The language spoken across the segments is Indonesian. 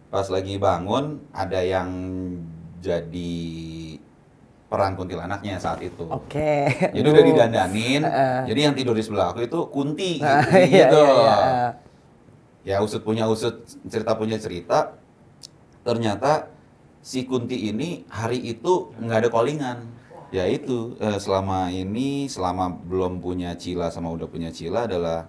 pas lagi bangun ada yang jadi peran kuntilanaknya saat itu. Oke. Jadi udah didandanin, jadi yang tidur di sebelah aku itu Kunti Iya, gitu. iya, iya. Ya usut punya usut, cerita punya cerita. Ternyata si Kunti ini hari itu nggak ada callingan. Ya itu selama ini, selama belum punya Cila sama udah punya Cila adalah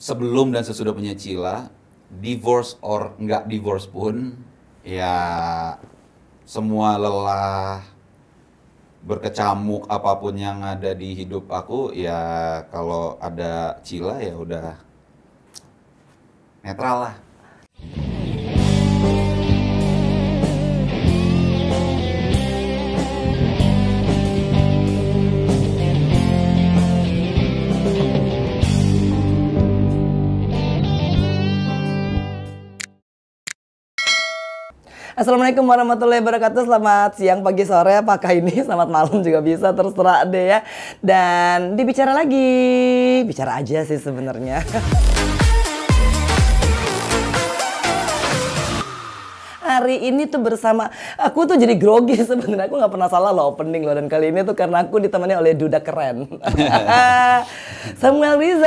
sebelum dan sesudah punya Cila, divorce or nggak divorce pun, ya semua lelah, berkecamuk apapun yang ada di hidup aku, ya kalau ada Cila ya udah netral lah. Assalamualaikum warahmatullahi wabarakatuh. Selamat siang, pagi, sore, apakah ini selamat malam juga bisa, terserah deh ya. Dan dibicara lagi, bicara aja sih sebenarnya. Hari ini tuh bersama aku tuh jadi grogi sebenarnya. Aku nggak pernah salah loh opening loh, dan kali ini tuh karena aku ditemani oleh duda keren. Samuel Rizal.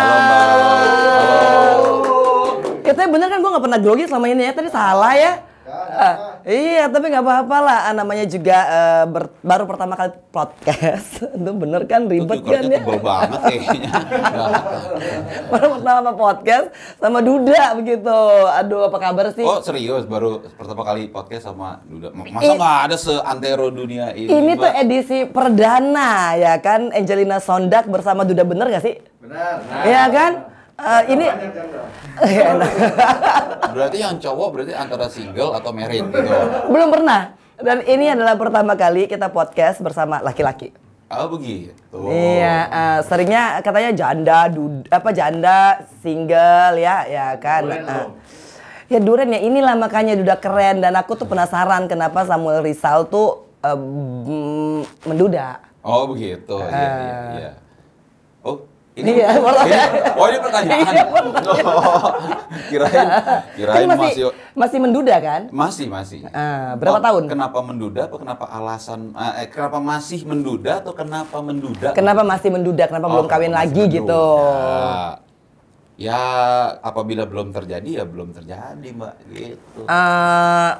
Halo Mbak. Halo. Katanya bener kan gue nggak pernah grogi selama ini ya, tadi salah ya. Iya, tapi nggak apa-apa lah. Namanya juga baru pertama kali podcast. Itu bener kan, ribet kan ya. Tebel banget kayaknya. Baru pertama podcast sama Duda begitu. Aduh, apa kabar sih? Oh serius, baru pertama kali podcast sama Duda. Masa nggak ada seantero dunia ini, Ini tuh Mbak? edisi perdana ya kan, Angelina Sondak bersama Duda, bener gak sih? Benar. Iya kan? Ini Berarti yang cowok berarti antara single atau married gitu. belum pernah. Dan ini adalah pertama kali kita podcast bersama laki-laki. Oh begitu. Iya, seringnya katanya janda, janda, single ya kan. Ya duren ya, inilah makanya Duda keren, dan aku tuh penasaran kenapa Samuel Rizal tuh menduda. Oh begitu. Iya. Oh ini Iya, ini pertanyaan. Iya, Oh, kirain kan masih menduda kan? masih. Berapa tahun? Kenapa menduda? Apa kenapa alasan? Kenapa masih menduda atau kenapa menduda? Kenapa masih menduda? Kenapa belum kawin kenapa lagi masih gitu? menduda? Ya, apabila belum terjadi ya belum terjadi, Mbak, gitu.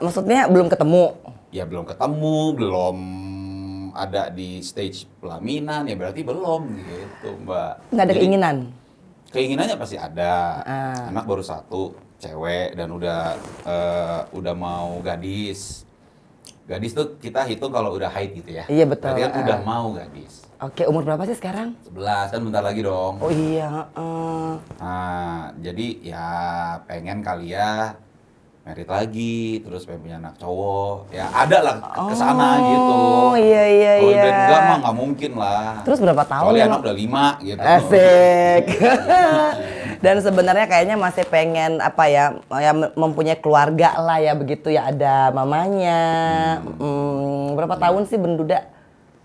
Maksudnya belum ketemu? Ya belum ketemu, belum ada di stage pelaminan, ya berarti belum gitu, Mbak. Nggak ada Jadi, keinginan? keinginannya pasti ada. Anak baru satu, cewek, dan udah mau gadis. Gadis tuh kita hitung kalau udah haid gitu ya. Iya, betul. Berarti kan udah mau gadis. Oke, umur berapa sih sekarang? 11 kan bentar lagi dong. Oh iya. Nah, jadi ya pengen kali ya merit lagi, terus pengen punya anak cowok. Ya ada lah kesana gitu. Oh iya. Kalau udah enggak mah nggak mungkin lah. Terus berapa tahun? Soalnya emang? anak udah 5 gitu. Asik. Dan sebenarnya kayaknya masih pengen mempunyai keluarga lah ya, begitu ya, ada mamanya. Berapa tahun sih menduda?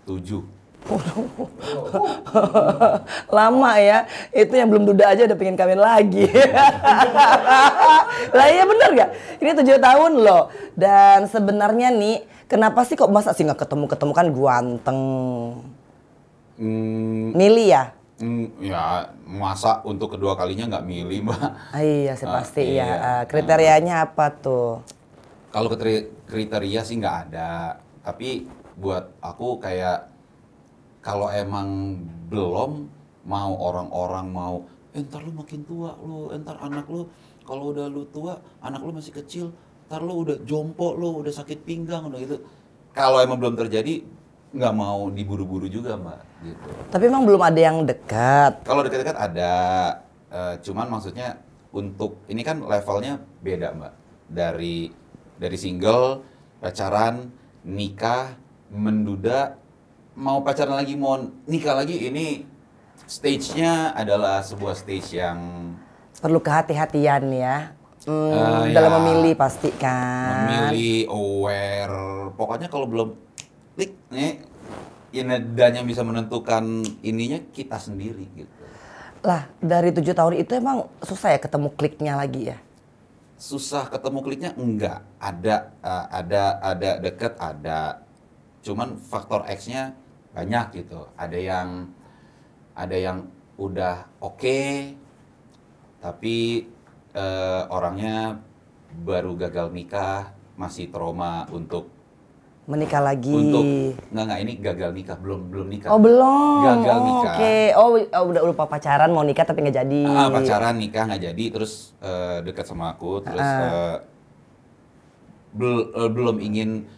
7. Lama ya, itu yang belum duda aja udah pengen kawin lagi. Lah iya bener gak? Ini 7 tahun loh. Dan sebenarnya nih, kenapa sih kok masa sih nggak ketemu kan ganteng? Milih ya? Ya masa untuk kedua kalinya nggak milih, Mbak. Iya sih pasti iya. ya. Kriterianya apa tuh? Kalau kriteria sih nggak ada. Tapi buat aku kayak kalau emang belum mau orang-orang mau, ntar lu makin tua lu, ntar anak lu kalau udah lu tua, anak lu masih kecil, ntar lu udah jompo lu, udah sakit pinggang, udah gitu. Kalau emang belum terjadi, nggak mau diburu-buru juga, Mbak, gitu. Tapi emang belum ada yang dekat. Kalau dekat-dekat ada, cuman maksudnya untuk ini kan levelnya beda, Mbak. Dari single, pacaran, nikah, menduda, mau pacaran lagi, mau nikah lagi, ini stage-nya adalah sebuah stage yang Perlu kehati-hatian ya. Dalam ya, memilih pasti kan. memilih, aware. Pokoknya kalau belum klik nih, dan yang bisa menentukan ininya kita sendiri gitu. Lah, dari 7 tahun itu emang susah ya ketemu kliknya lagi ya? susah ketemu kliknya enggak. Ada deket, ada. Cuman faktor X-nya banyak gitu. Ada yang udah oke, tapi orangnya baru gagal nikah, masih trauma untuk Menikah lagi. enggak ini gagal nikah, belum nikah. Oh belum. Gagal Oh, nikah. Oke. Oh udah lupa pacaran mau nikah tapi nggak jadi. Pacaran nikah nggak jadi, terus dekat sama aku, terus belum ingin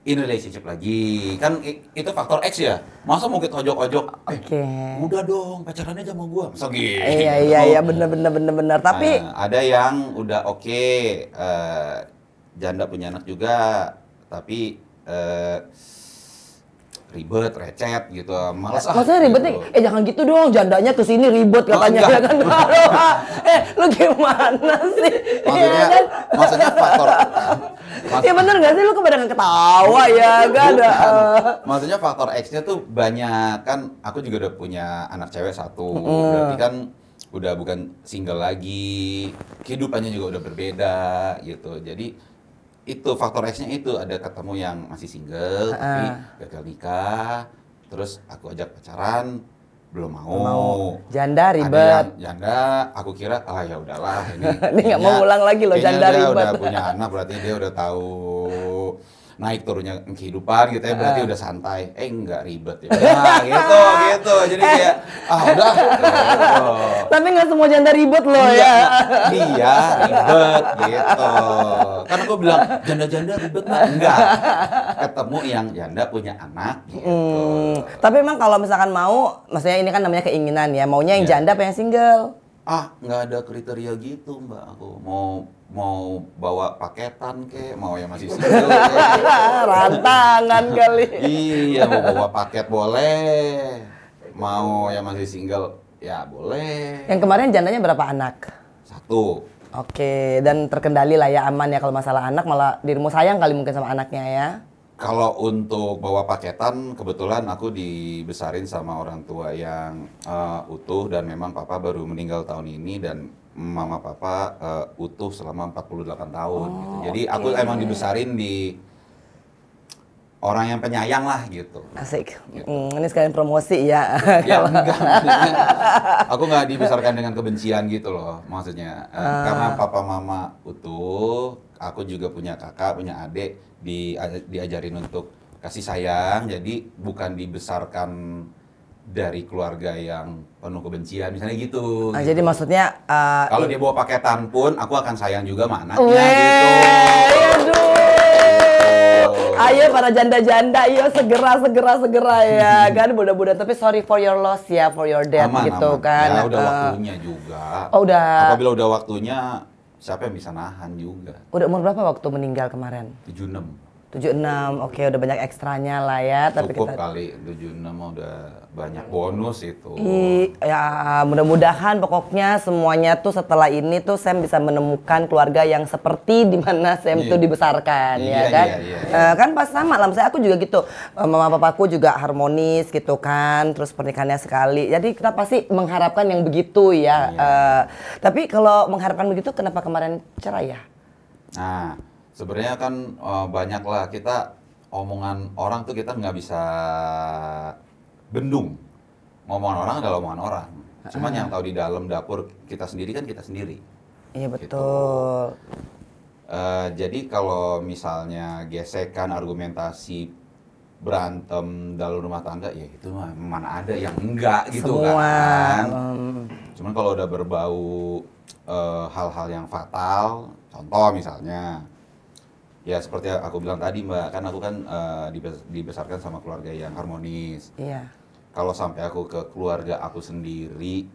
in relationship lagi. Kan itu faktor X ya. Masa mau kita ojok-ojok? Oke. Udah dong pacarannya aja sama gua. Masa gitu? Iya bener. Tapi Ada yang udah oke, janda punya anak juga, tapi ribet, recet gitu, malas maksudnya ribet nih, gitu. jangan gitu dong, jandanya kesini ribet katanya ya enggak. kan. Lu gimana sih? Maksudnya, Iya kan? maksudnya faktor Ya bener gak sih, lu kebanyakan ketawa ya, gak ada. Maksudnya faktor X-nya tuh banyak, kan aku juga udah punya anak cewek satu, berarti kan udah bukan single lagi, kehidupannya juga udah berbeda gitu. Jadi itu faktor X-nya itu, ada ketemu yang masih single tapi gagal nikah, terus aku ajak pacaran belum mau. Janda Ada ribet. yang janda, aku kira ya udahlah ini. Ini nggak mau ulang lagi loh, kayaknya janda dia ribet. udah punya anak, berarti dia udah tahu naik turunnya kehidupan gitu ya, berarti udah santai. Enggak ribet ya. Nah, gitu. Jadi kayak udah gitu. Tapi nggak semua janda ribet loh Iya, ya. Dia ribet gitu. Kan aku bilang janda-janda ribet mah enggak. Ketemu yang janda punya anak gitu. Tapi emang kalau misalkan mau, maksudnya ini kan namanya keinginan ya, maunya yang Iya. janda apa yang single? Nggak ada kriteria gitu Mbak, aku mau bawa paketan mau yang masih single Rantangan kali. Iya, mau bawa paket boleh, mau yang masih single ya boleh. Yang kemarin jandanya berapa anak? 1. Oke, dan terkendali lah ya, aman ya. Kalau masalah anak malah dirimu sayang kali mungkin sama anaknya ya. Kalau untuk bawa paketan, kebetulan aku dibesarin sama orang tua yang utuh, dan memang papa baru meninggal tahun ini, dan mama papa utuh selama 48 tahun gitu. Jadi aku emang dibesarin di orang yang penyayang lah gitu. Asik. Gitu. Ini sekalian promosi ya. Ya enggak, maksudnya aku nggak dibesarkan dengan kebencian gitu loh, maksudnya. Karena papa mama utuh, aku juga punya kakak, punya adik, diajarin untuk kasih sayang, jadi bukan dibesarkan dari keluarga yang penuh kebencian, misalnya gitu. Jadi maksudnya Kalau dia bawa paketan pun, aku akan sayang juga sama anaknya Weh, gitu. aduh. Ayo para janda-janda, ayo segera ya kan, mudah-mudahan. Tapi sorry for your loss ya, for your death gitu Aman. kan. Ya udah waktunya juga. Oh udah. Apabila udah waktunya, siapa yang bisa nahan juga. Udah umur berapa waktu meninggal kemarin? 76. 76, oke udah banyak ekstranya lah ya. Tapi Cukup kita kali, 76 mah udah banyak bonus itu. ya mudah-mudahan pokoknya semuanya tuh setelah ini tuh Sam bisa menemukan keluarga yang seperti di mana Sam tuh dibesarkan ya kan. Kan pas sama lah, misalnya aku juga gitu, mama papaku juga harmonis gitu kan, terus pernikahannya sekali. Jadi kita pasti mengharapkan yang begitu ya. Tapi kalau mengharapkan begitu kenapa kemarin cerai ya? Nah, sebenarnya kan banyak lah, kita omongan orang tuh kita nggak bisa bendung. Ngomongan orang adalah omongan orang. Cuman yang tahu di dalam dapur kita sendiri kan kita sendiri. Iya betul. Jadi kalau misalnya gesekan, argumentasi, berantem dalam rumah tangga, ya itu mah mana ada yang enggak gitu. Semua. Kan. Cuman kalau udah berbau hal-hal yang fatal, contoh misalnya, ya seperti aku bilang tadi Mbak, kan aku kan dibesarkan sama keluarga yang harmonis. Iya. Kalau sampai aku ke keluarga aku sendiri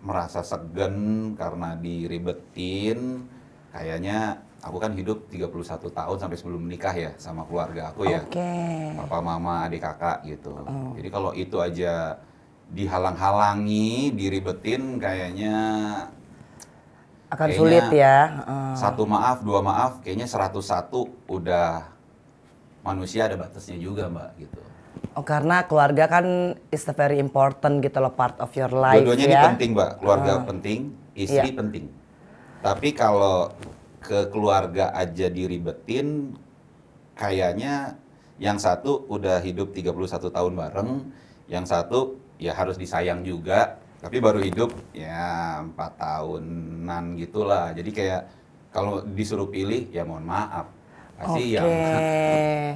merasa segan karena diribetin, kayaknya aku kan hidup 31 tahun sampai sebelum menikah ya sama keluarga aku ya. Oke. Papa, mama, adik, kakak gitu. Jadi kalau itu aja dihalang-halangi, diribetin, kayaknya Akan sulit ya. satu maaf, dua maaf, kayaknya 101 udah manusia ada batasnya juga Mbak gitu. Oh, karena keluarga kan is a very important gitu loh, part of your life. Dua-duanya ya. ini penting Mbak, keluarga penting, istri penting. Tapi kalau ke keluarga aja diribetin, kayaknya yang satu udah hidup 31 tahun bareng, yang satu ya harus disayang juga, tapi baru hidup ya 4 tahunan gitulah. Jadi kayak kalau disuruh pilih ya mohon maaf, pasti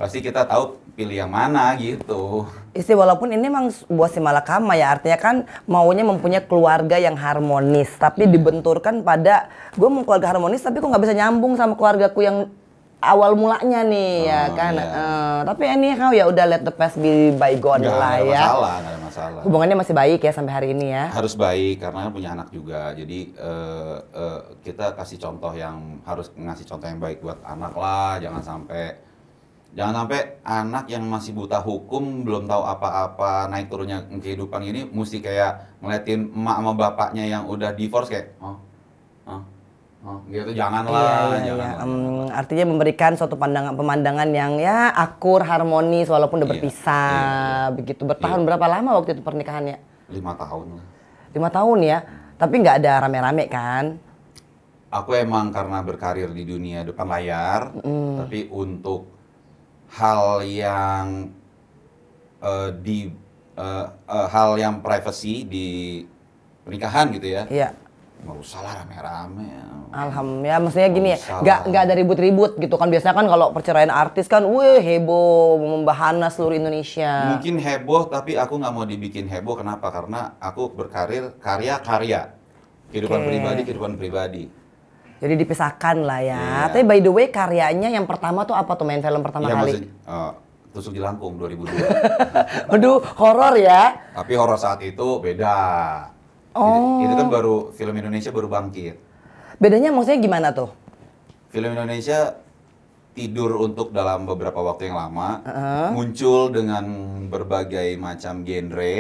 pasti kita tahu pilih yang mana gitu. Isi walaupun ini memang buat si Malakama ya, artinya kan maunya mempunyai keluarga yang harmonis, tapi dibenturkan pada gue mau keluarga harmonis tapi kok nggak bisa nyambung sama keluargaku yang awal mulanya nih ya kan. Tapi anyhow ya udah let the past be bygone lah ya. Nggak ada masalah. Hubungannya masih baik ya sampai hari ini ya. Harus baik karena kan punya anak juga. Jadi kita kasih contoh harus ngasih contoh yang baik buat anak lah. Jangan sampai anak yang masih buta hukum, belum tahu apa-apa, naik turunnya kehidupan ini mesti kayak ngeliatin emak sama bapaknya yang udah divorce kayak gitu, janganlah. Artinya memberikan suatu pemandangan yang ya akur, harmonis walaupun udah berpisah, begitu. Bertahan berapa lama waktu itu pernikahannya? 5 tahun lah. 5 tahun ya, tapi nggak ada rame-rame kan? Aku emang karena berkarir di dunia depan layar, tapi untuk hal yang hal yang privacy di pernikahan gitu ya. Iya. Nggak usah lah rame-rame. Alhamdulillah, maksudnya gini ya, nggak ada ribut-ribut gitu kan. Biasanya kan kalau perceraian artis kan, heboh, membahana seluruh Indonesia. Mungkin heboh, tapi aku nggak mau dibikin heboh. Kenapa? Karena aku berkarir karya-karya. Kehidupan pribadi. Jadi dipisahkan lah ya. Tapi by the way, karyanya yang pertama tuh apa tuh, main film pertama kali? Tusuk Jelangkung 2002. Waduh, horor ya. Tapi horor saat itu beda. Itu kan baru film Indonesia baru bangkit. Bedanya maksudnya gimana tuh? Film Indonesia tidur untuk dalam beberapa waktu yang lama, muncul dengan berbagai macam genre,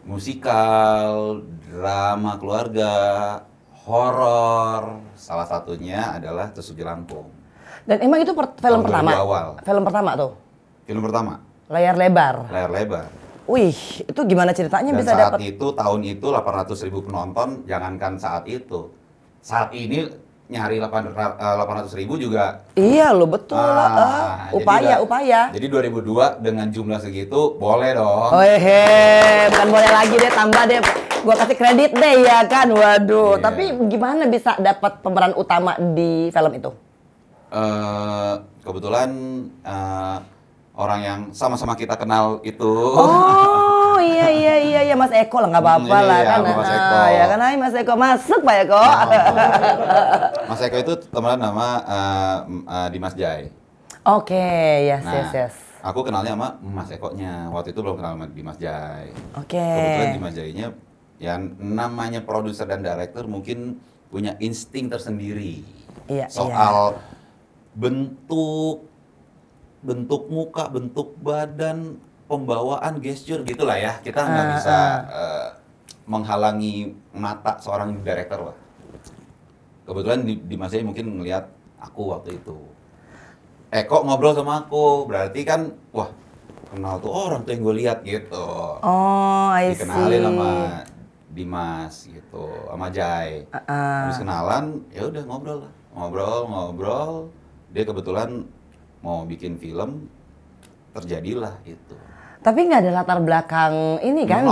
musikal, drama keluarga, horor. Salah satunya adalah Tusuk Jelangkung. Dan emang itu film pertama? Awal. Film pertama tuh? Film pertama. Layar lebar? Layar lebar. Wih, itu gimana ceritanya Dan bisa dapat? tahun itu 800.000 penonton, jangankan saat itu. Saat ini nyari 800.000 juga. Iya loh, betul. Upaya. Jadi 2002 dengan jumlah segitu boleh dong. Bukan boleh lagi deh, tambah deh. Gua kasih kredit deh ya kan. Waduh, tapi gimana bisa dapat pemeran utama di film itu? Kebetulan orang yang sama-sama kita kenal itu. Oh iya Mas Eko lah, nggak apa-apa lah kan. Mas Eko. Ya kan, hai Mas Eko, masuk Pak Eko. Mas Eko itu teman nama Dimas Jai. Oke, yes. Aku kenalnya sama Mas Eko-nya. Waktu itu belum kenal sama Dimas Jai. Oke. Kebetulan Dimas Jai-nya yang namanya produser dan director mungkin punya insting tersendiri. Soal bentuk muka, bentuk badan, pembawaan, gesture gitulah ya. Kita nggak bisa menghalangi mata seorang director lah. Kebetulan di masa ini mungkin ngelihat aku waktu itu. Kok ngobrol sama aku, berarti kan wah kenal tuh orang tuh yang gue lihat gitu. I see. Dikenalin sama Dimas gitu, sama Jai. Habis kenalan, ya udah ngobrol. Dia kebetulan mau bikin film, terjadilah itu. Tapi nggak ada latar belakang ini kan?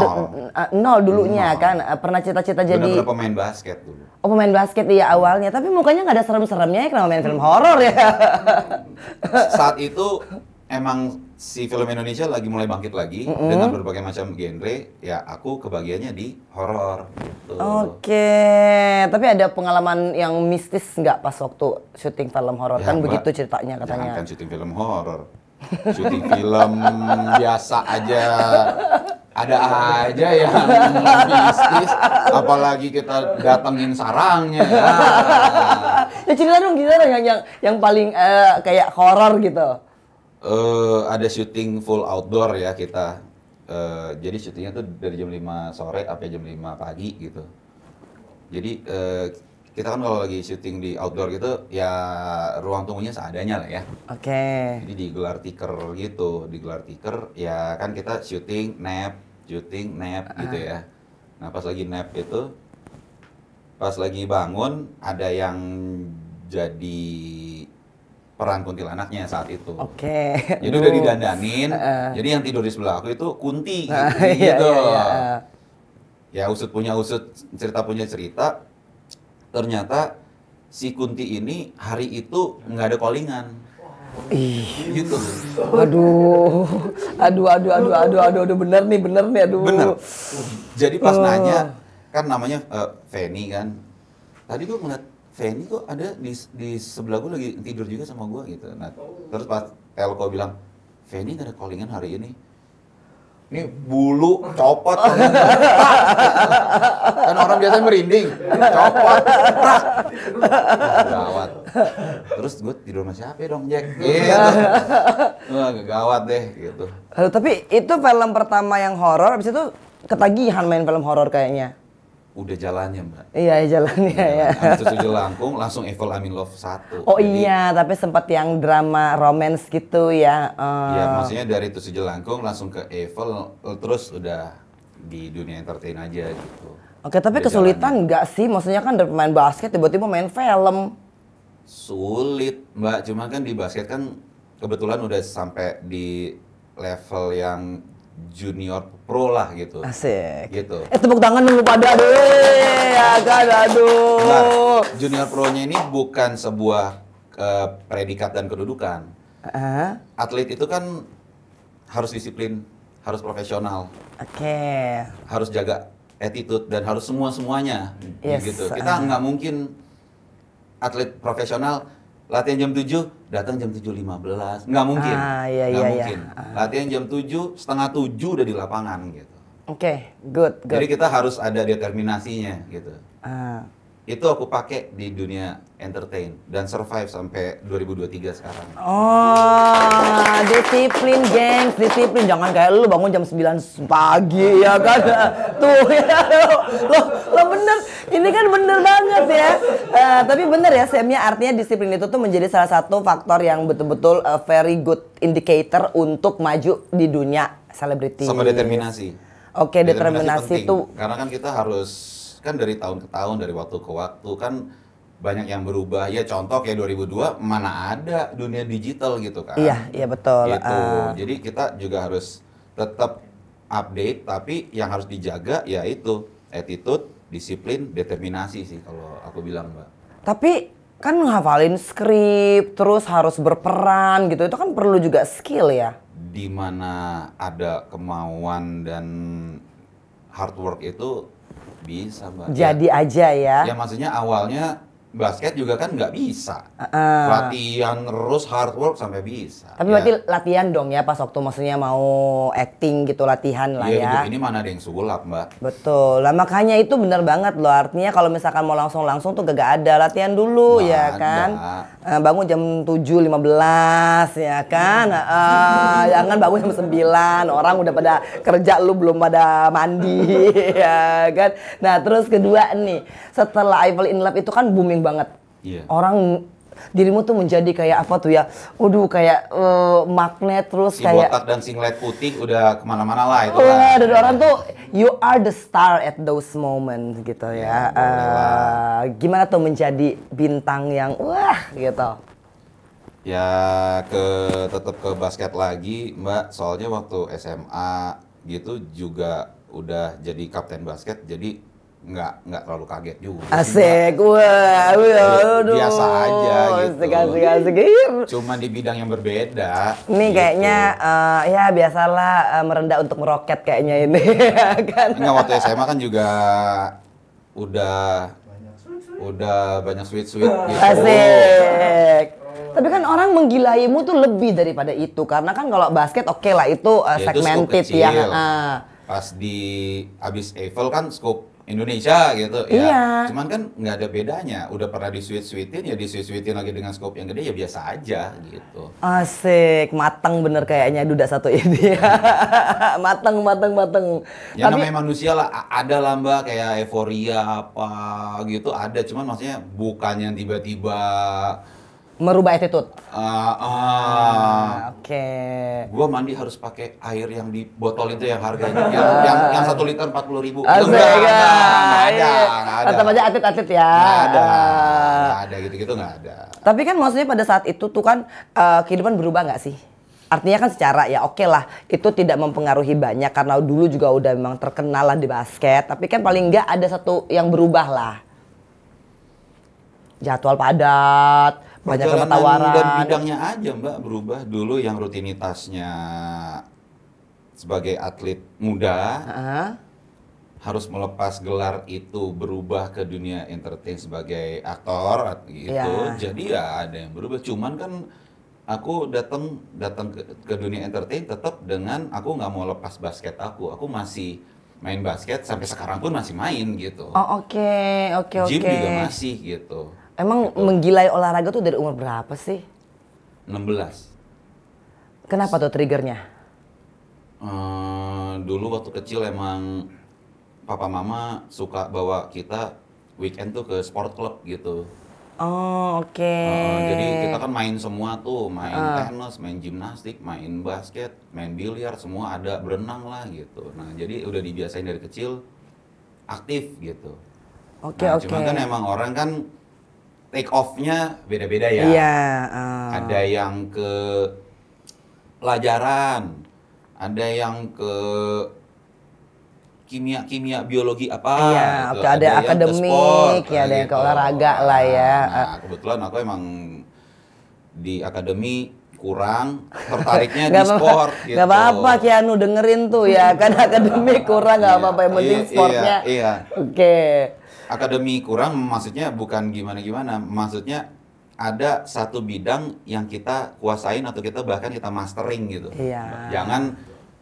Nol dulunya kan? Pernah cita-cita jadi... Bener-bener pemain basket dulu. Oh, pemain basket iya awalnya, tapi mukanya nggak ada serem-seremnya ya, kenapa main film horor ya? Saat itu emang si film Indonesia lagi mulai bangkit lagi dengan berbagai macam genre, ya aku kebagiannya di horor gitu. Oke, tapi ada pengalaman yang mistis nggak pas waktu syuting film horor? Ya, kan begitu ceritanya katanya. Jangan kan syuting film horor, syuting film biasa aja. Ada aja yang mistis, apalagi kita datengin sarangnya. Ya cerita dong gimana yang paling kayak horor gitu. Ada syuting full outdoor ya kita. Jadi syutingnya tuh dari jam 5 sore sampai jam 5 pagi gitu. Jadi kita kan kalau lagi syuting di outdoor gitu ya ruang tunggunya seadanya lah ya. Oke. Jadi digelar tiker gitu, ya kan kita syuting nap gitu ya. Nah pas lagi nap itu, pas lagi bangun ada yang jadi peran kuntilanaknya saat itu. Oke. Jadi udah didandanin, jadi yang tidur di sebelah aku itu Kunti gitu. Iya, gitu. iya. Ya usut punya usut, cerita punya cerita. Ternyata si Kunti ini hari itu nggak ada callingan. Ih. Gitu. Aduh, bener nih, aduh. Bener. Jadi pas nanya, kan namanya Feni kan. Tadi gue ngeliat Feni kok ada di sebelah gue lagi tidur juga sama gue gitu. Nah, terus pas Telko bilang, Feni gak ada callingan hari ini. Ini bulu copot. Kan orang biasanya merinding, copot. Gawat. Terus gue tidur sama siapa dong, Jack? Gitu. Wah, gawat deh gitu. Aduh, tapi itu film pertama yang horor, abis itu ketagihan main film horor kayaknya. Udah jalannya, Mbak. Iya, jalannya ya. Habis itu Jelangkung langsung Evil I'm in Love 1. Oh iya, tapi sempat yang drama romance gitu ya. Ya, maksudnya dari Tusuk Jelangkung langsung ke Evil, terus udah di dunia entertain aja gitu. Oke, tapi Udah kesulitan nggak sih? Maksudnya kan dari pemain basket tiba-tiba main film. Sulit, Mbak. Cuma kan di basket kan kebetulan udah sampai di level yang junior pro lah gitu. Asik. Gitu. Tepuk tangan dulu pada deh, ya kan, aduh. Nah, junior pro-nya ini bukan sebuah predikat dan kedudukan. Atlet itu kan harus disiplin, harus profesional, Oke. harus jaga attitude dan harus semua-semuanya. Yes, Gitu. Kita nggak mungkin atlet profesional latihan jam 7, datang jam 7.15. Nggak mungkin. Iya, Nggak iya, mungkin. Latihan jam 7, setengah 7 udah di lapangan gitu. Oke, good. Jadi kita harus ada determinasinya gitu. Ah. Itu aku pakai di dunia entertain dan survive sampai 2023 sekarang. Oh, disiplin, gengs, disiplin. Jangan kayak lu bangun jam 9 pagi ya kan. Tuh ya, lo bener. Ini kan bener banget ya. Tapi bener ya, Samnya, artinya disiplin itu tuh menjadi salah satu faktor yang betul-betul very good indicator untuk maju di dunia selebriti. Sama determinasi. Oke, determinasi penting. tuh. Karena kan kita harus, kan dari tahun ke tahun, dari waktu ke waktu kan banyak yang berubah. Ya contoh kayak 2002 mana ada dunia digital gitu kan. Iya betul. Gitu. Jadi kita juga harus tetap update, tapi yang harus dijaga yaitu attitude, disiplin, determinasi sih kalau aku bilang, Mbak. Tapi kan ngafalin skrip, terus harus berperan gitu, itu kan perlu juga skill ya? Di mana ada kemauan dan hard work itu bisa, Mbak. Jadi aja ya? Ya maksudnya awalnya basket juga kan nggak bisa. Latihan terus hard work sampai bisa. Tapi berarti latihan dong ya pas waktu maksudnya mau acting gitu, latihan lah Iya, ya? hidup ini mana ada yang sulap, Mbak. Betul, lah makanya itu benar banget loh, artinya kalau misalkan mau langsung tuh gak ada, latihan dulu Nggak ya ada. kan. Bangun jam 7.15 ya kan, jangan bangun jam 9, orang udah pada kerja, lu belum pada mandi ya kan. Nah terus kedua nih, setelah I Fall in Love itu kan booming banget. Iya. Orang, dirimu tuh menjadi kayak apa tuh ya, waduh kayak magnet terus Si kayak botak dan singlet putih udah kemana-mana lah itu wah, lah. dan orang tuh you are the star at those moments gitu ya. boleh lah. Gimana tuh menjadi bintang yang wah gitu. Ya tetap ke basket lagi, Mbak. Soalnya waktu SMA gitu juga udah jadi kapten basket, jadi nggak terlalu kaget juga. Asik, wah, aduh. Biasa aja gitu. Asik. Cuma di bidang yang berbeda. Ini gitu. kayaknya ya biasalah merendah untuk meroket kayaknya ini kan. Enggak, waktu SMA kan juga udah banyak sweet gitu. Asik. Tapi kan orang menggilaimu tuh lebih daripada itu, karena kan kalau basket oke lah itu Ya, itu segmented scope ya. kecil. Pas abis Eiffel kan scope Indonesia gitu ya. Iya. Cuman kan nggak ada bedanya. Udah pernah di sweet-sweetin ya di sweet-sweetin lagi dengan scope yang gede ya biasa aja gitu. Asik, mateng bener kayaknya duda satu ini. mateng. Ya namanya manusia lah, ada lah Mbak kayak euforia apa gitu ada. Cuman maksudnya bukan yang tiba-tiba Merubah attitude. Oke. Gua mandi harus pakai air yang di botol itu yang harganya yang 1 liter 40.000. Asik, Nggak ada. Tetap aja atlet-atlet ya. Nggak ada gitu-gitu nggak ada. Tapi kan maksudnya pada saat itu tuh kan kehidupan berubah nggak sih? Artinya kan secara ya oke lah, itu tidak mempengaruhi banyak karena dulu juga udah memang terkenal lah di basket. Tapi kan paling nggak ada satu yang berubah lah. Jadwal padat, banyak Perjalanan tawaran. dan bidangnya aja Mbak berubah. Dulu yang rutinitasnya sebagai atlet muda harus melepas gelar itu berubah ke dunia entertain sebagai aktor gitu. Ya. Jadi ya ada yang berubah. Cuman kan aku datang ke dunia entertain tetap dengan aku nggak mau lepas basket aku. Aku masih main basket sampai sekarang pun masih main gitu. Oh oke. Gym juga masih gitu. Emang menggilai olahraga tuh dari umur berapa sih? 16. Kenapa tuh triggernya? Dulu waktu kecil emang papa mama suka bawa kita weekend tuh ke sport club gitu. Oh oke. Jadi kita kan main semua tuh, main tenis, main gimnastik, main basket, main biliar, semua ada, berenang lah gitu. Nah jadi udah dibiasain dari kecil aktif gitu. Oke. Cuma kan emang orang kan take off-nya beda-beda ya. Iya. Ada yang ke pelajaran, ada yang ke kimia biologi apa Iya, gitu. oke, ada yang ke akademik, sport, ya, ada yang ke gitu. olahraga lah ya. Nah, kebetulan aku emang di akademi kurang tertariknya di Nggak apa-apa, sport gitu. nggak apa-apa Kianu dengerin tuh ya kan akademik kurang nggak Iya, apa-apa yang penting iya, sportnya. iya. Oke. Akademi kurang maksudnya bukan gimana-gimana, maksudnya ada satu bidang yang kita kuasain atau kita bahkan kita mastering gitu. Iya. Jangan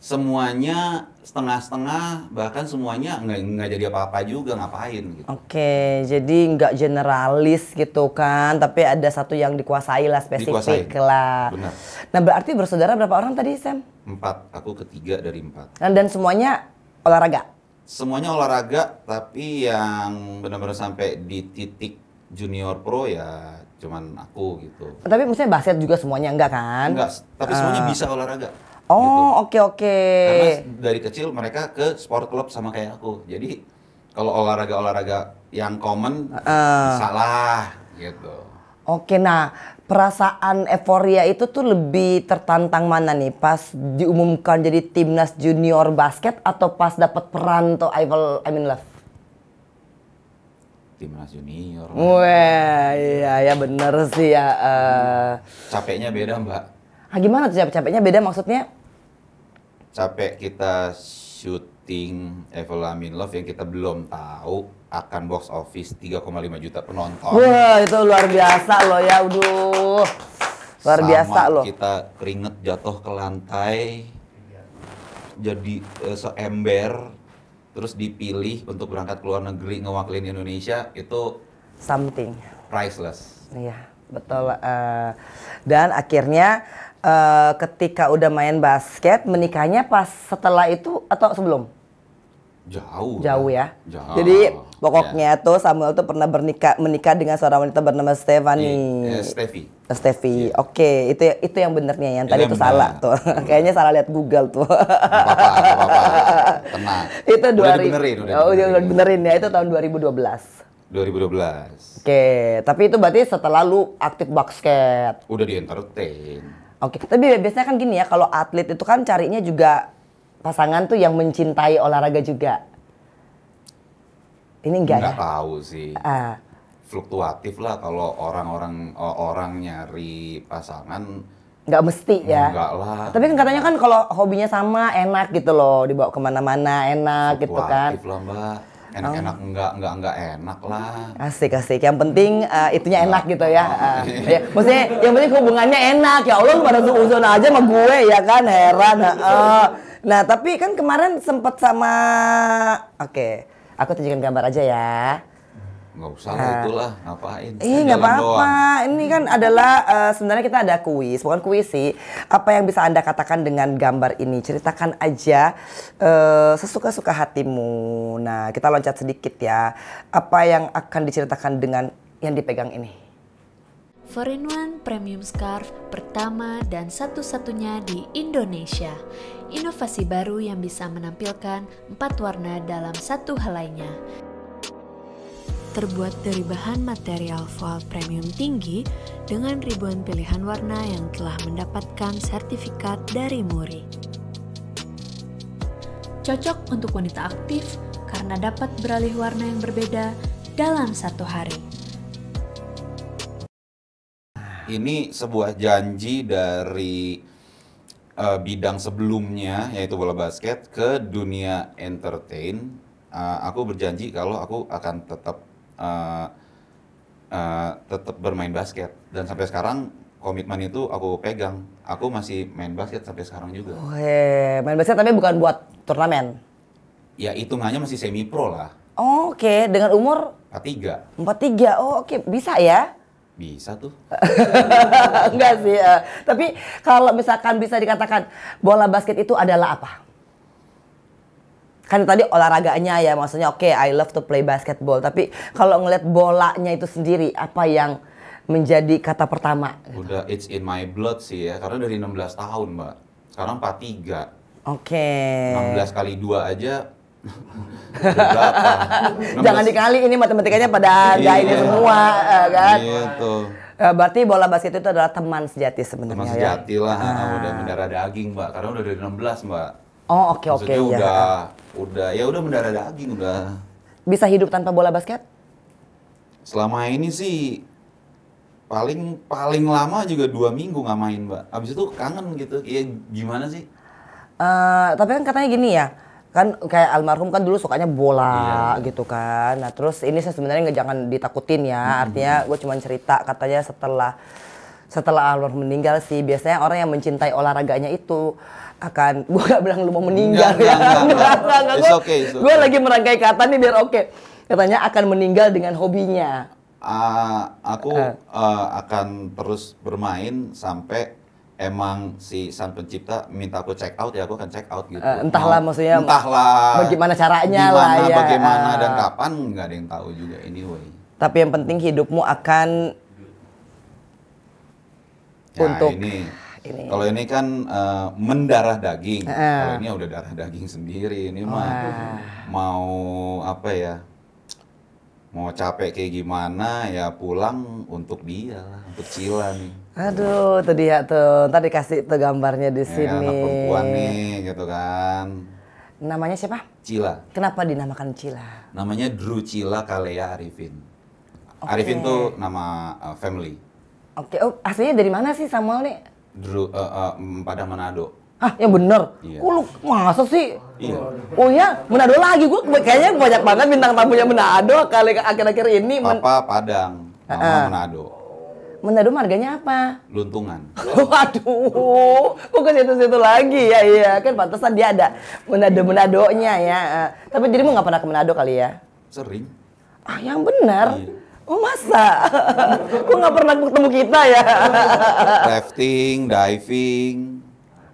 semuanya setengah-setengah, bahkan semuanya nggak jadi apa-apa juga, ngapain gitu. Oke, jadi nggak generalis gitu kan, tapi ada satu yang dikuasai lah spesifik Dikuasai. lah. Benar. Nah berarti bersaudara berapa orang tadi Sam? 4, aku ketiga dari 4. Dan semuanya olahraga? Semuanya olahraga, tapi yang benar-benar sampai di titik junior pro ya cuman aku gitu. Tapi maksudnya basket juga semuanya enggak kan? Enggak, tapi semuanya bisa olahraga. Oh gitu. oke. Karena dari kecil mereka ke sport club sama kayak aku. Jadi kalau olahraga-olahraga yang common salah gitu. Oke, nah perasaan euforia itu tuh lebih tertantang mana nih? Pas diumumkan jadi timnas junior basket atau pas dapat peran tuh I'm in love? Timnas junior. Wah, iya ya bener sih ya. Capeknya beda Mbak. Gimana tuh capeknya beda maksudnya? Capek kita syuting Evil I'm in Love yang kita belum tahu akan box office 3,5 juta penonton. Wah itu luar biasa loh ya, aduh. Luar biasa loh. Kita keringet jatuh ke lantai, jadi seember, terus dipilih untuk berangkat ke luar negeri ngewakilin Indonesia, itu Something. priceless. Iya, betul. Dan akhirnya ketika udah main basket, menikahnya pas setelah itu atau sebelum? Jauh. Jauh ya. Jauh. Jadi pokoknya tuh Samuel tuh pernah menikah dengan seorang wanita bernama Stephanie. Steffi. Steffi. Oke, itu yang benernya. Yang tadi yang tuh benar. salah tuh. Kayaknya salah lihat Google tuh. Nggak apa-apa. Tenang. Itu Udah dibenerin. udah benerin ya. Itu tahun 2012. 2012. Oke, tapi itu berarti setelah lu aktif basket. Udah di entertain. Oke, tapi biasanya kan gini ya, kalau atlet itu kan carinya juga pasangan tuh yang mencintai olahraga juga. Ini enggak ya? Nggak tahu sih. Fluktuatif lah kalau orang nyari pasangan. Nggak mesti ya? Enggak lah. Tapi kan katanya kan kalau hobinya sama enak gitu loh, dibawa kemana-mana enak gitu kan. Fluktuatif lah Mbak. Enak-enak enggak enak lah. Asik. Yang penting itunya enak gitu ya. Ya. Maksudnya yang penting hubungannya enak. Ya Allah lu pada uzon aja sama gue ya kan, heran. Nah tapi kan kemarin sempet sama... Oke, aku tunjukin gambar aja ya. Nggak usah lah itulah, ngapain. Nggak Jalan apa-apa. doang. Ini kan adalah sebenarnya kita ada kuis, bukan kuis sih. Apa yang bisa Anda katakan dengan gambar ini? Ceritakan aja sesuka-suka hatimu. Nah, kita loncat sedikit ya. Apa yang akan diceritakan dengan yang dipegang ini? 4-in-1 Premium Scarf pertama dan satu-satunya di Indonesia. Inovasi baru yang bisa menampilkan 4 warna dalam satu helainya. Terbuat dari bahan material voile premium tinggi dengan ribuan pilihan warna yang telah mendapatkan sertifikat dari Muri. Cocok untuk wanita aktif karena dapat beralih warna yang berbeda dalam satu hari. Ini sebuah janji dari bidang sebelumnya, yaitu bola basket, ke dunia entertain. Aku berjanji kalau aku akan tetap bermain basket. Dan sampai sekarang komitmen itu aku pegang. Aku masih main basket sampai sekarang juga. Oke, main basket tapi bukan buat turnamen. Ya hitungannya masih semi pro lah. Oke, dengan umur 43. 43. Oh, oke, bisa ya? Bisa tuh. Enggak sih. Tapi kalau misalkan bisa dikatakan bola basket itu adalah apa? Kan tadi olahraganya ya, maksudnya oke, I love to play basketball. Tapi kalau ngeliat bolanya itu sendiri, apa yang menjadi kata pertama? Udah it's in my blood sih ya, karena dari 16 tahun Mbak. Sekarang 43. Oke. 16 kali 2 aja. Berapa? Jangan dikali, ini matematikanya pada nggak ini semua, kan? Gitu. Berarti bola basket itu adalah teman sejati sebenarnya. Teman ya? sejati lah, udah mendarah daging Mbak, karena udah dari 16 Mbak. Oh oke Maksudnya ya. udah mendarah daging udah. Bisa hidup tanpa bola basket? Selama ini sih paling lama juga 2 minggu nggak main Mbak. Abis itu kangen gitu, iya gimana sih? Tapi kan katanya gini ya, kan kayak almarhum kan dulu sukanya bola Iya. gitu kan. Nah terus ini saya sebenarnya nggak, jangan ditakutin ya. Artinya gue cuma cerita, katanya setelah almarhum meninggal sih biasanya orang yang mencintai olahraganya itu akan, gue gak bilang lu mau meninggal ya. Enggak. It's okay. Gue lagi merangkai kata nih biar oke. Katanya akan meninggal dengan hobinya. Aku akan terus bermain sampai emang si sang pencipta minta aku check out, ya aku akan check out gitu. Entahlah maksudnya bagaimana caranya gimana, lah ya. Bagaimana dan kapan nggak ada yang tahu juga anyway. Tapi yang penting hidupmu akan Ya, untuk ini. Kalau ini kan mendarah daging. Kalau ini udah darah daging sendiri. Ini mah mau apa ya? Mau capek kayak gimana ya pulang untuk dia lah, untuk Cila nih. Aduh, tuh dia tuh. Ntar dikasih tuh gambarnya di Ya, sini. anak perempuan nih gitu kan. Namanya siapa? Cila. Kenapa dinamakan Cila? Namanya Drew Cila Kalea Arifin. Oke. Arifin tuh nama family. Oke, oh aslinya dari mana sih Samuel nih? Drew Padang Manado. Ah, yang bener? Iya. Kok lu masa sih? Iya. Oh ya, Manado lagi. Gue kayaknya banyak banget bintang tamunya Manado kali akhir-akhir ini. Papa Padang, mama Manado. Manado marganya apa? Luntungan. Waduh, kok ke situ-situ lagi ya, iya kan pantesan dia ada Manado-Manadonya ya. Tapi dirimu nggak pernah ke Manado kali ya? Sering. Ah, yang benar. Iya. Oh masa? Kok nggak pernah ketemu kita ya? Rafting, diving.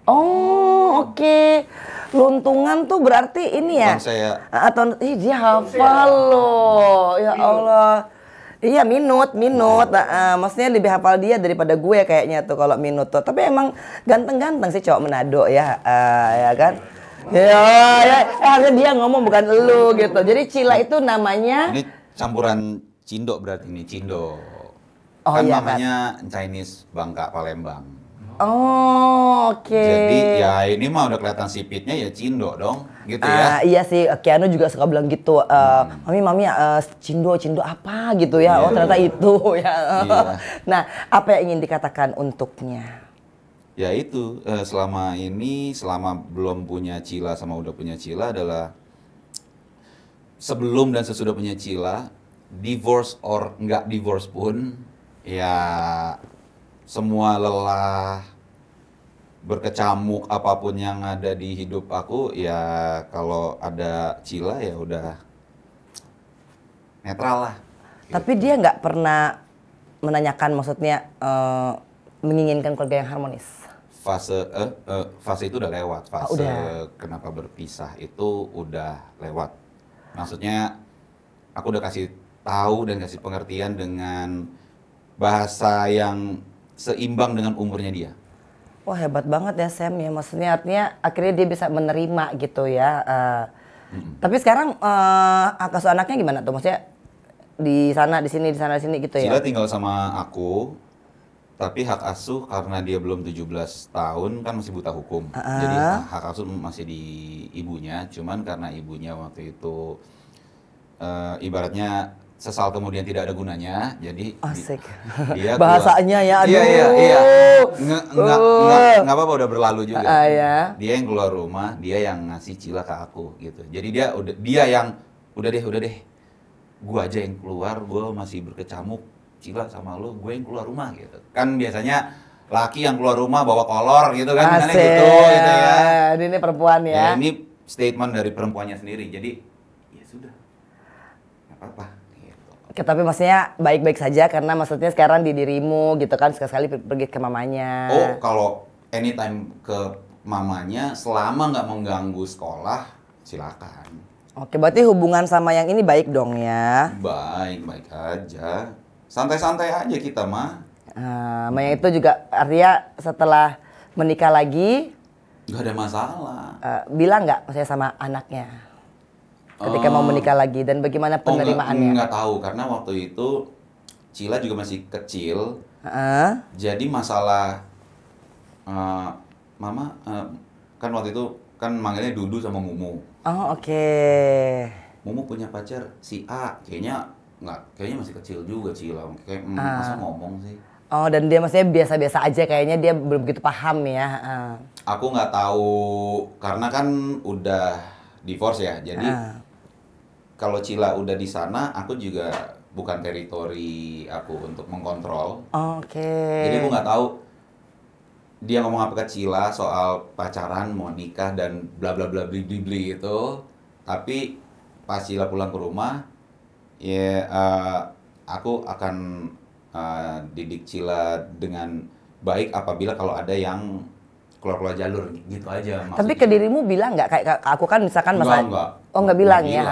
Oh oke. Luntungan tuh berarti ini ya? Bukan saya. Atau dia hafal loh, ya Allah. Iya minut. Maksudnya lebih hafal dia daripada gue kayaknya tuh kalau minut tuh. Tapi emang ganteng-ganteng sih cowok Manado ya, ya kan? Harusnya dia ngomong bukan elu gitu. Jadi Cila itu namanya. Ini campuran Cindo berarti ini Cindo. Oh, Kan iya, namanya Chinese Bangka Palembang. Oh oke. Jadi ya ini mah udah kelihatan sipitnya ya Cindo dong, gitu ya. Iya sih, Keanu juga suka bilang gitu. Mami, Cindo apa gitu ya? Iya. Oh ternyata itu ya. Iya. Nah, apa yang ingin dikatakan untuknya? Ya itu, selama belum punya Cila sama udah punya Cila adalah sebelum dan sesudah punya Cila, divorce or nggak divorce pun, ya semua lelah, berkecamuk apapun yang ada di hidup aku, ya kalau ada Cila ya udah netral lah. Tapi dia nggak pernah menanyakan, maksudnya menginginkan keluarga yang harmonis. Fase itu udah lewat, fase udah. kenapa berpisah itu udah lewat. Maksudnya aku udah kasih tahu dan kasih pengertian dengan bahasa yang seimbang dengan umurnya dia. Wah hebat banget ya Sam ya, maksudnya artinya akhirnya dia bisa menerima gitu ya. Tapi sekarang hak asuh anaknya gimana tuh, maksudnya di sana di sini gitu ya? Cila tinggal sama aku, tapi hak asuh karena dia belum 17 tahun kan masih buta hukum. Jadi hak asuh masih di ibunya, cuman karena ibunya waktu itu ibaratnya sesal kemudian tidak ada gunanya, jadi Asik. dia Bahasanya ya, aduh. Iya. Nggak apa-apa, udah berlalu juga. Ya. Dia yang keluar rumah, dia yang ngasih Cila ke aku gitu. Jadi dia yang udah deh, gua aja yang keluar, gua masih berkecamuk, Cila sama lo, gue yang keluar rumah gitu. Kan biasanya laki yang keluar rumah bawa kolor gitu kan, Asik. gitu ya. Ini perempuan ya. Ya, ini statement dari perempuannya sendiri. Jadi ya sudah, nggak apa-apa. Gitu. Oke, tapi maksudnya baik-baik saja karena maksudnya sekarang di dirimu gitu kan, sekali-sekali pergi ke mamanya. Oh, kalau anytime ke mamanya selama nggak mengganggu sekolah, silakan. Oke, berarti hubungan sama yang ini baik dong ya. Baik aja. Santai-santai aja kita mah. Sama yang itu juga artinya setelah menikah lagi Nggak ada masalah. bilang nggak maksudnya sama anaknya ketika mau menikah lagi dan bagaimana penerimaannya? Nggak tahu karena waktu itu Cila juga masih kecil. Jadi masalah mama kan waktu itu kan manggilnya Dudu sama Mumu. Oh oke. Mumu punya pacar si A, kayaknya masih kecil juga Cila. Kayak masa ngomong sih. Oh dan dia maksudnya biasa-biasa aja kayaknya, dia belum begitu paham ya. Aku nggak tahu karena kan udah divorce ya. Jadi kalau Cila udah di sana, aku juga bukan teritori aku untuk mengkontrol. Oke. Jadi aku nggak tahu dia ngomong apa ke Cila soal pacaran, mau nikah dan bla bla bla bli bli bli itu. Tapi pas Cila pulang ke rumah, ya aku akan didik Cila dengan baik apabila kalau ada yang keluar jalur gitu aja. Maksudnya. Tapi ke dirimu bilang nggak kayak aku kan misalkan Enggak. Oh nggak bilang ya.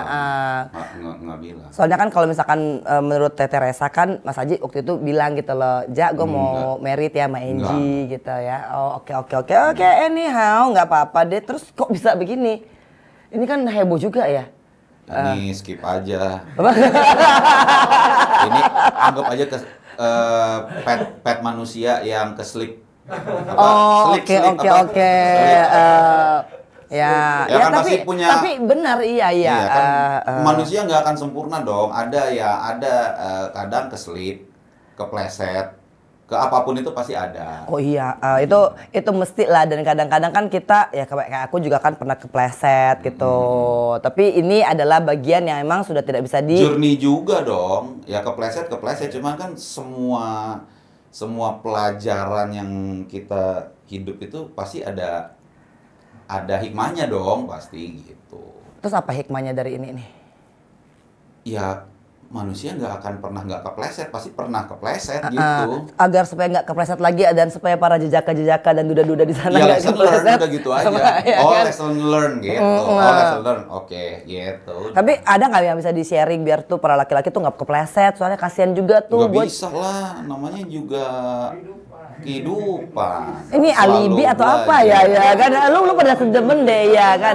Nggak bilang. Soalnya kan kalau misalkan menurut Teh Teresa kan Mas Haji waktu itu bilang gitu loh, Ja gue mau merit ya sama Angie gitu ya. Oh oke anyhow nggak apa-apa deh. Terus kok bisa begini? Ini kan heboh juga ya. Ini skip aja. Ini anggap aja pet manusia yang keslip. Oke. Ya kan tapi pasti punya. Tapi benar iya kan, manusia nggak akan sempurna dong. Ada kadang keslip, kepleset, ke apapun itu pasti ada. Oh iya, itu mesti lah, dan kadang-kadang kan kita ya kayak aku juga kan pernah kepleset gitu. Tapi ini adalah bagian yang emang sudah tidak bisa journey juga dong. Ya kepleset, cuman kan semua pelajaran yang kita hidup itu pasti ada hikmahnya dong, pasti gitu. Terus apa hikmahnya dari ini nih? Ya manusia nggak akan pernah nggak kepleset, pasti pernah kepleset gitu. Agar supaya nggak kepleset lagi dan supaya para jejaka-jejaka dan duda-duda di sana ya, nggak kepleset. Udah gitu aja. Lesson learn gitu. Lesson learn. Oke, gitu. Tapi ada nggak yang bisa di-sharing biar tuh para laki-laki tuh nggak kepleset? Soalnya kasihan juga tuh. Nggak bisa lah, namanya juga kehidupan. Ini alibi atau apa ya kan? Lu pada sedemen deh ya kan?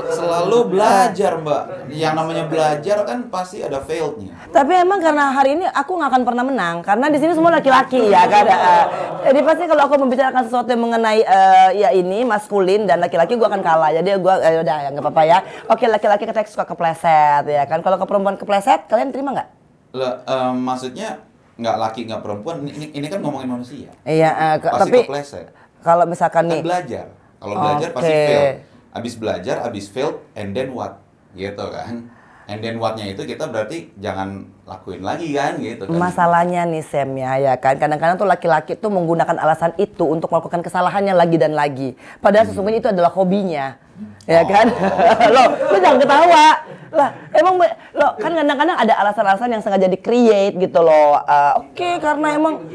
Selalu belajar Mbak. Yang namanya belajar kan pasti ada failnya. Tapi emang karena hari ini aku nggak akan pernah menang karena di sini semua laki-laki ya kan. Jadi pasti kalau aku membicarakan sesuatu yang mengenai ya ini maskulin dan laki-laki gue akan kalah. Jadi gue udah ya nggak apa-apa ya. Oke, laki-laki kita suka kepleset ya kan. Kalau ke perempuan kepleset kalian terima nggak? Maksudnya nggak laki nggak perempuan, ini kan ngomongin manusia. Iya, pasti tapi kepleset. kalau misalkan Kan nih belajar. Kalau belajar pasti fail. Abis belajar, abis fail, and then what? Gitu kan. And then what-nya itu kita berarti jangan lakuin lagi kan gitu kan. Masalahnya nih Sam ya kan. Kadang-kadang tuh laki-laki tuh menggunakan alasan itu untuk melakukan kesalahannya lagi dan lagi. Padahal sesungguhnya itu adalah hobinya. Ya kan? Lo jangan ketawa. Lah, emang lo kan kadang-kadang ada alasan-alasan yang sengaja di-create gitu loh. Oke, karena emang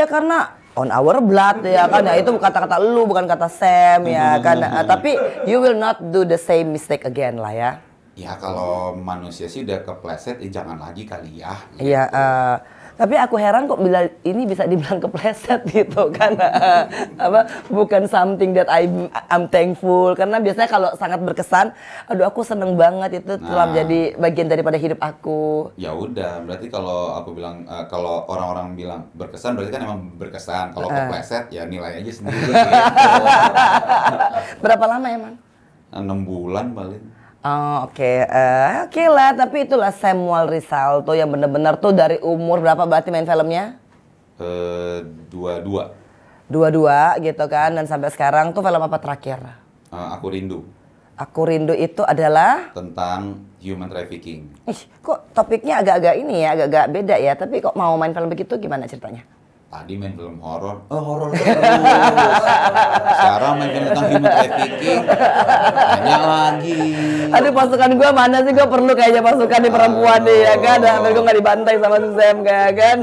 karena on our blood ya kan. Ya itu kata-kata lu bukan kata Sam ya kan. Tapi you will not do the same mistake again lah ya. Ya kalau manusia sih udah kepleset, jangan lagi kali ya. Iya, tapi aku heran kok bila ini bisa dibilang kepleset gitu kan. Apa bukan something that I'm thankful, karena biasanya kalau sangat berkesan, aduh aku seneng banget itu telah menjadi bagian daripada hidup aku. Ya udah, berarti kalau aku bilang kalau orang-orang bilang berkesan berarti kan emang berkesan. Kalau kepleset ya nilai aja sendiri gitu. Berapa lama emang? 6 bulan paling. Oh, oke lah, tapi itulah Samuel Rizal tuh yang bener-bener tuh dari umur berapa berarti main filmnya? 22. Dua-dua gitu kan, dan sampai sekarang tuh film apa terakhir? Aku Rindu. Aku Rindu itu adalah Tentang human trafficking. ih, kok topiknya agak-agak ini ya, agak-agak beda ya, tapi kok mau main film begitu gimana ceritanya? Tadi main film horor, horor terus. Sekarang main film tentang human trafficking, banyak lagi. Aduh, pasukan gua mana sih, gua perlu kayaknya pasukan di perempuan nih ya kan, biar gua nggak dibantai sama si Sam kayak kan.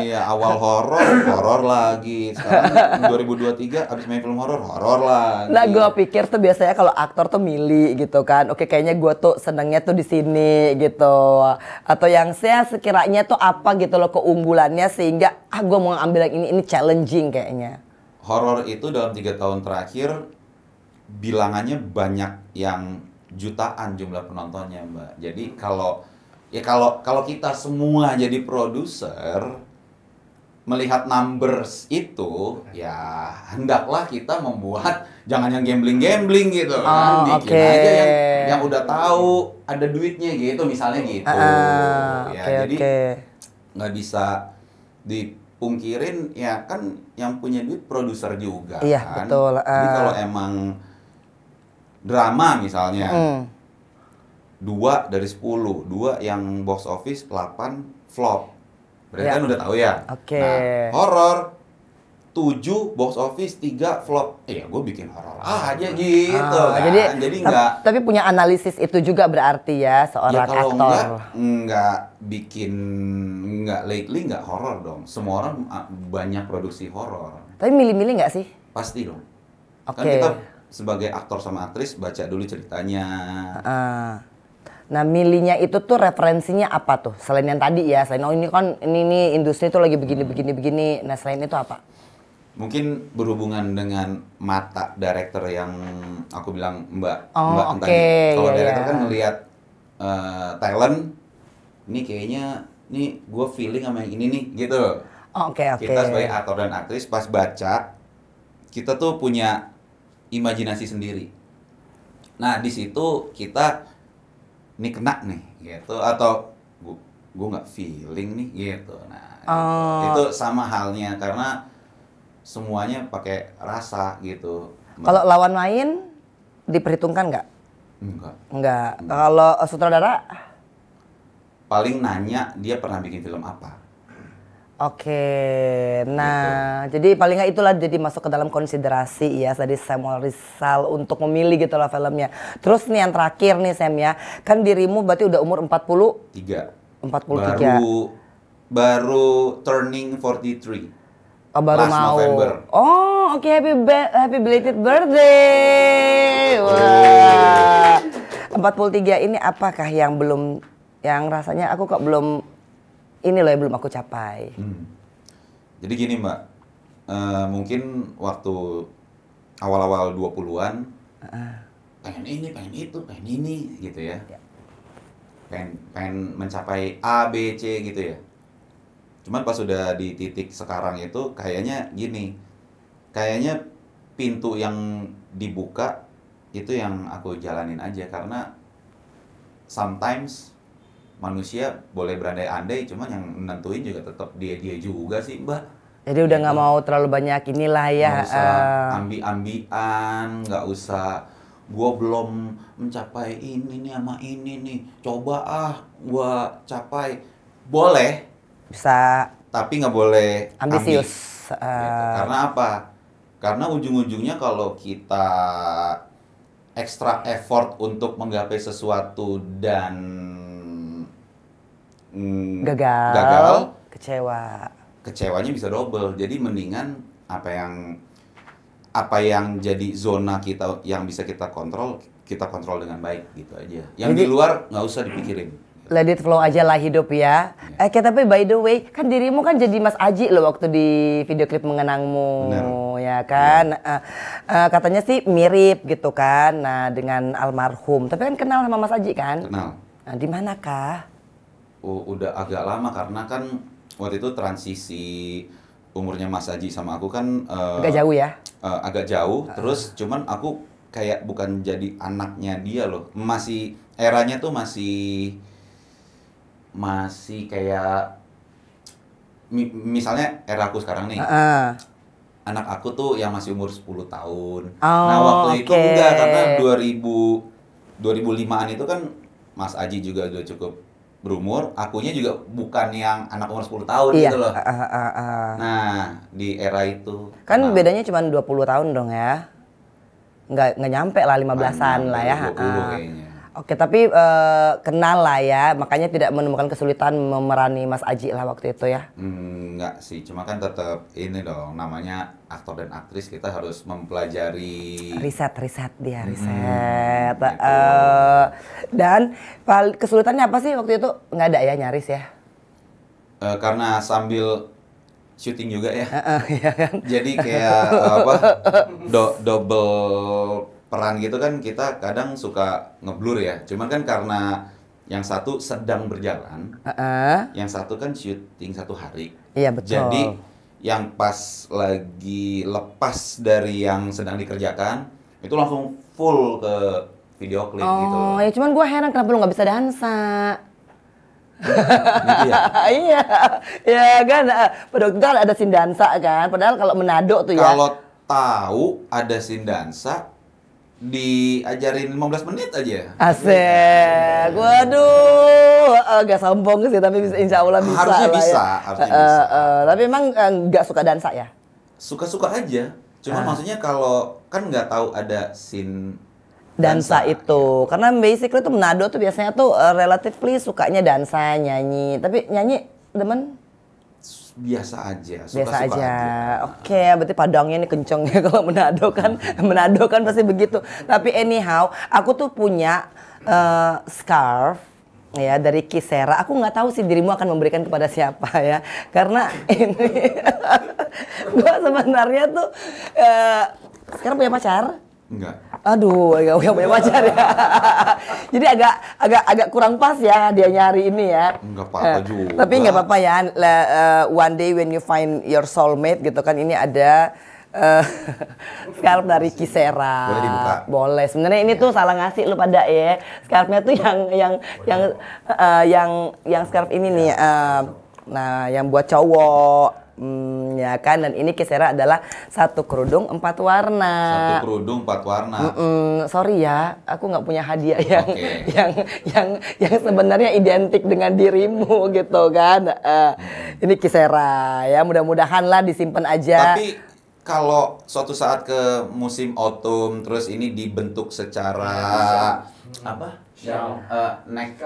Iya, awal horor lagi. Sekarang 2023 abis main film horor lagi. Nah, gua pikir tuh biasanya kalau aktor tuh milih gitu kan. Oke, kayaknya gua tuh senengnya tuh di sini gitu. Atau yang saya sekiranya tuh apa gitu loh keunggulannya sehingga gua mau ambil yang ini challenging kayaknya. Horor itu dalam 3 tahun terakhir bilangannya banyak yang jutaan jumlah penontonnya, Mbak. Jadi kalau kita semua jadi produser melihat numbers itu, ya hendaklah kita membuat jangan yang gambling gitu kan. Bikin aja yang udah tahu ada duitnya gitu misalnya gitu. Jadi nggak bisa dipungkirin ya kan yang punya duit produser juga kan. Betul. Jadi kalau emang drama misalnya 2 dari 10, 2 yang box office 8 flop. Berarti kan udah tahu ya. Nah, horor 7 box office 3 flop. Ya gue bikin horor aja gitu kan. Jadi enggak, tapi punya analisis itu juga berarti ya seorang kalau aktor. enggak lately enggak horor dong. Semua orang banyak produksi horor. Tapi milih-milih nggak sih? Pasti dong. Kan kita sebagai aktor sama aktris baca dulu ceritanya. Nah, milihnya itu tuh referensinya apa tuh? Selain yang tadi ya, selain ini kan ini industri tuh lagi begini. Nah, selain itu apa? Mungkin berhubungan dengan mata director yang aku bilang Mbak tadi. Kalau director kan ngelihat talent, ini kayaknya nih gue feeling sama yang ini nih gitu. Kita sebagai aktor dan aktris pas baca, kita tuh punya imajinasi sendiri. Nah di situ kita nih kena nih gitu, atau gue nggak feeling nih gitu. Nah itu sama halnya karena semuanya pakai rasa gitu. Kalau lawan main diperhitungkan nggak? Enggak. Kalau sutradara? Paling nanya dia pernah bikin film apa. Nah jadi paling nggak itulah jadi masuk ke dalam konsiderasi ya tadi Samuel Rizal untuk memilih gitu lah filmnya. Terus nih yang terakhir nih Sam ya, kan dirimu berarti udah umur 43. Baru turning 43. Baru last mau. November. Happy belated birthday. Wah. 43 ini apakah yang rasanya aku kok belum ini loh yang belum aku capai. Jadi gini Mbak, mungkin waktu awal-awal 20-an pengen ini, pengen itu, pengen ini gitu ya. Pengen mencapai A, B, C gitu ya. Cuman pas sudah di titik sekarang itu kayaknya gini, kayaknya pintu yang dibuka itu yang aku jalanin aja, karena sometimes manusia boleh berandai-andai, cuman yang nentuin juga tetap dia juga sih Mbak. Jadi udah nggak mau terlalu banyak inilah ya. Nggak usah ambi-ambian, nggak usah gue belum mencapai ini nih sama ini nih, coba gue capai. Boleh, bisa, tapi nggak boleh ambisius. Gitu. Karena apa? Karena ujung-ujungnya kalau kita extra effort untuk menggapai sesuatu dan gagal, kecewanya bisa double. Jadi mendingan apa yang jadi zona kita yang bisa kita kontrol, kita kontrol dengan baik gitu aja. Yang di luar nggak usah dipikirin. Let it flow aja lah hidup ya. Tapi by the way, kan dirimu kan jadi Mas Aji loh waktu di video klip Mengenangmu. Bener. Ya kan. Katanya sih mirip gitu kan. Nah dengan almarhum. Tapi kan kenal sama Mas Aji kan? Kenal. Nah, di manakah? Udah agak lama karena kan waktu itu transisi umurnya Mas Aji sama aku kan Agak jauh ya? agak jauh. Terus cuman aku kayak bukan jadi anaknya dia loh. Masih eranya tuh masih kayak misalnya era aku sekarang nih. Anak aku tuh yang masih umur 10 tahun. Nah, waktu itu enggak karena 2005-an itu kan Mas Aji juga udah cukup berumur, akunya juga bukan yang anak umur 10 tahun gitu loh. Nah, di era itu Kan bedanya cuma 20 tahun dong ya? Nggak nyampe lah 15-an lah ya. 20 kayaknya. Oke, tapi kenal lah ya, makanya tidak menemukan kesulitan memerani Mas Aji lah waktu itu ya? Enggak sih, cuma kan tetap ini dong, namanya aktor dan aktris kita harus mempelajari. Riset dia. gitu. Dan kesulitannya apa sih waktu itu? Nggak ada ya, nyaris ya? Karena sambil syuting juga ya. Iya kan? Jadi kayak double peran gitu kan, kita kadang suka ngeblur ya. Cuman kan karena yang satu sedang berjalan, yang satu kan syuting 1 hari. Iya betul. Jadi yang pas lagi lepas dari yang sedang dikerjakan, itu langsung full ke video klip gitu. Oh ya, cuman gue heran kenapa lu nggak bisa dansa. Gitu ya? Iya, ya kan. Pada waktu itu kan ada scene dansa kan. Padahal kalau Manado tuh ya. Kalau tahu ada scene dansa, diajarin 15 menit aja. Asik. Waduh, agak sombong sih tapi insya Allah bisa. Harusnya lah bisa, ya. harusnya bisa. Tapi emang nggak suka dansa ya? Suka-suka aja. Cuma maksudnya kalau kan nggak tahu ada scene Dansa itu. Karena basically tuh Manado tuh biasanya tuh relatively sukanya dansa, nyanyi. Tapi nyanyi demen? biasa aja, Biasa suka-suka aja. aja. Oke, berarti Padangnya ini kenceng ya kalau Manado kan. Manado kan pasti begitu. Tapi anyhow, aku tuh punya scarf ya dari Kisera. Aku nggak tahu sih dirimu akan memberikan kepada siapa ya. Karena ini gua sebenarnya tuh sekarang punya pacar. Enggak. Aduh, gak punya pacar ya. Jadi agak kurang pas ya dia nyari ini ya. Enggak apa-apa juga. Tapi nggak apa-apa ya. One day when you find your soulmate gitu kan, ini ada scarf dari Kisera. Boleh dibuka? Boleh. Sebenarnya ini tuh salah ngasih lu pada ya. Scarfnya tuh yang scarf ini nih. Nah, yang buat cowok. Ya kan, dan ini Kisera adalah 1 kerudung 4 warna. 1 kerudung 4 warna. Sorry ya, aku nggak punya hadiah yang Oke. yang sebenarnya identik dengan dirimu gitu kan. Ini Kisera ya, mudah-mudahan lah disimpan aja. Tapi kalau suatu saat ke musim autumn terus ini dibentuk secara apa? Neck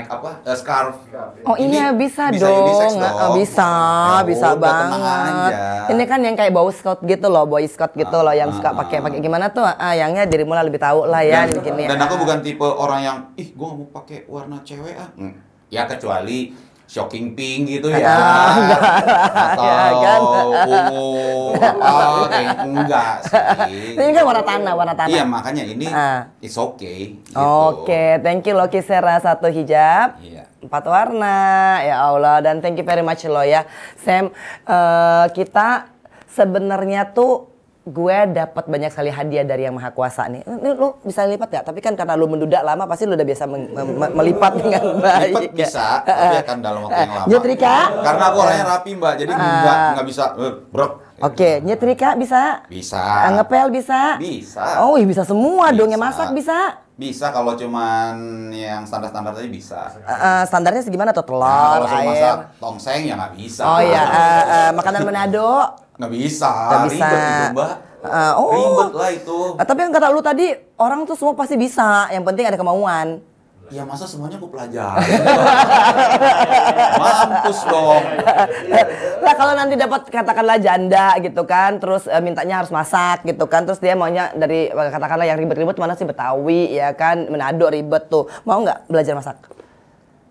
apa? Scarf. Oh iya, bisa dong. unisex dong. Bisa Ya udah, banget. tenang aja. Ini kan yang kayak boy scout gitu loh, yang suka pakai gimana tuh? Yangnya dirimu lah lebih tahu lah ya begini. Dan aku bukan tipe orang yang gue gak mau pakai warna cewek Ya kecuali shocking pink gitu ya. Atau Ya kan? ungu kayak enggak sih. Ini kan warna tanah. Iya, makanya ini it's okay gitu. Oke, thank you loh Kisera, 1 hijab. Iya. 4 warna, ya Allah, dan thank you very much lo ya, Sam. Kita sebenarnya tuh gue dapat banyak sekali hadiah dari Yang Maha Kuasa nih. Ini lu bisa lipat gak? Tapi kan karena lu menduda lama, pasti lu udah biasa melipat dengan baik. Lipat bisa, tapi akan dalam waktu yang lama. Nyetrika? Karena aku orangnya rapi Mbak, jadi nggak bisa brok. Oke, nyetrika bisa? Bisa. Ngepel bisa? Bisa. Oh, bisa semua dong. Yang Bisa. masak bisa? Bisa kalau cuman yang standar-standar aja bisa. Standarnya segimana tuh? Telur, Kalau saya air? masak tongseng ya nggak bisa. Oh iya, makanan Manado? Nggak bisa. Nggak bisa. Ribet itu Mbak. Ribet lah itu. Tapi yang kata lu tadi, orang tuh semua pasti bisa. Yang penting ada kemauan. Ya masa semuanya aku pelajari? Mampus dong. Lah kalau nanti dapat katakanlah janda gitu kan, terus mintanya harus masak gitu kan, terus dia maunya dari katakanlah yang ribet-ribet mana sih Betawi ya kan, Manado ribet tuh, mau nggak belajar masak?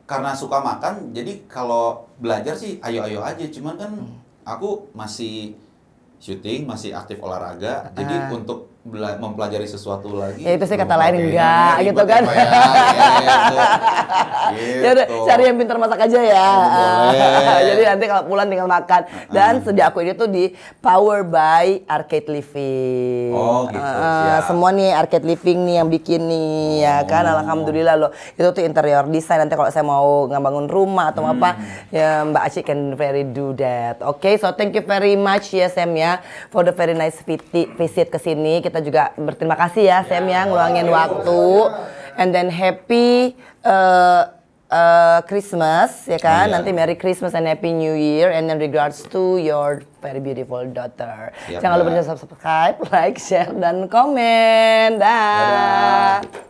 Karena suka makan, jadi kalau belajar sih ayo-ayo aja. Cuman kan aku masih syuting, masih aktif olahraga, jadi untuk mempelajari sesuatu lagi. Ya itu sih kata belum lain kayaknya enggak ribet gitu kan. ya, Pak, ya, gitu. Ya udah cari yang pintar masak aja ya. Boleh. Jadi nanti kalau pulang tinggal makan. Dan studio aku ini tuh di Power by Arcade Living. Oh, gitu, siap. Semua nih Arcade Living nih yang bikin nih ya kan. Alhamdulillah loh. Itu tuh interior design. Nanti kalau saya mau ngebangun rumah atau apa ya Mbak Aci can very do that. Oke, so thank you very much ya Sam ya for the very nice visit ke sini. Kita juga berterima kasih ya Sam ya ngeluangin waktu. And then happy Christmas ya kan. Iya. Nanti Merry Christmas and Happy New Year. And then regards to your very beautiful daughter. Siap, Jangan lupa Mbak. subscribe, like, share dan komen. Dah. Dadah.